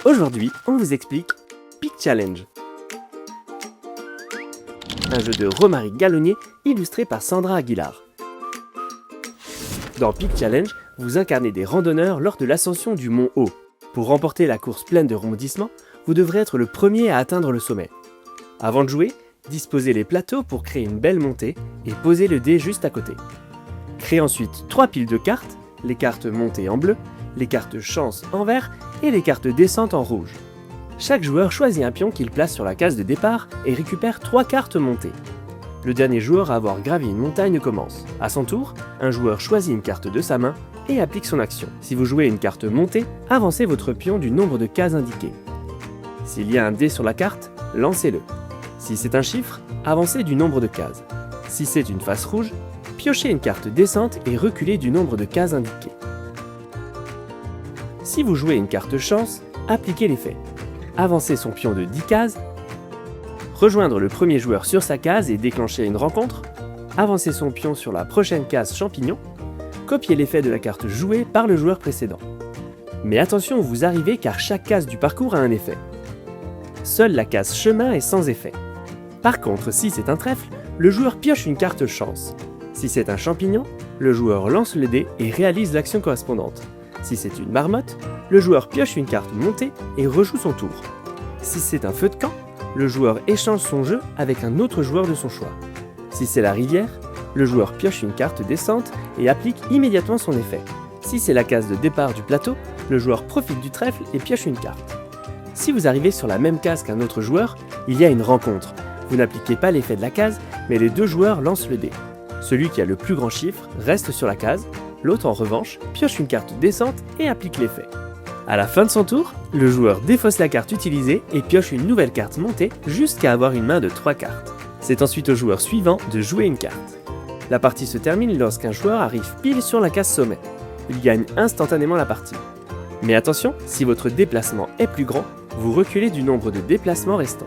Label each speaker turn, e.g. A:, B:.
A: Aujourd'hui, on vous explique Pic Challenge, un jeu de Romaric Gallonnier illustré par Sandra Aguilar. Dans Pic Challenge, vous incarnez des randonneurs lors de l'ascension du mont Haut. Pour remporter la course pleine de rebondissements, vous devrez être le premier à atteindre le sommet. Avant de jouer, disposez les plateaux pour créer une belle montée et posez le dé juste à côté. Créez ensuite 3 piles de cartes, les cartes montées en bleu, les cartes chance en vert et les cartes descente en rouge. Chaque joueur choisit un pion qu'il place sur la case de départ et récupère 3 cartes montées. Le dernier joueur à avoir gravi une montagne commence. À son tour, un joueur choisit une carte de sa main et applique son action. Si vous jouez une carte montée, avancez votre pion du nombre de cases indiquées. S'il y a un dé sur la carte, lancez-le. Si c'est un chiffre, avancez du nombre de cases. Si c'est une face rouge, piochez une carte descente et reculez du nombre de cases indiquées. Si vous jouez une carte chance, appliquez l'effet. Avancez son pion de 10 cases, rejoindre le premier joueur sur sa case et déclencher une rencontre, avancer son pion sur la prochaine case champignon, copier l'effet de la carte jouée par le joueur précédent. Mais attention où vous arrivez car chaque case du parcours a un effet. Seule la case chemin est sans effet. Par contre, si c'est un trèfle, le joueur pioche une carte chance. Si c'est un champignon, le joueur lance le dé et réalise l'action correspondante. Si c'est une marmotte, le joueur pioche une carte montée et rejoue son tour. Si c'est un feu de camp, le joueur échange son jeu avec un autre joueur de son choix. Si c'est la rivière, le joueur pioche une carte descente et applique immédiatement son effet. Si c'est la case de départ du plateau, le joueur profite du trèfle et pioche une carte. Si vous arrivez sur la même case qu'un autre joueur, il y a une rencontre. Vous n'appliquez pas l'effet de la case, mais les deux joueurs lancent le dé. Celui qui a le plus grand chiffre reste sur la case, l'autre en revanche pioche une carte descente et applique l'effet. À la fin de son tour, le joueur défausse la carte utilisée et pioche une nouvelle carte montée jusqu'à avoir une main de 3 cartes. C'est ensuite au joueur suivant de jouer une carte. La partie se termine lorsqu'un joueur arrive pile sur la case sommet. Il gagne instantanément la partie. Mais attention, si votre déplacement est plus grand, vous reculez du nombre de déplacements restants.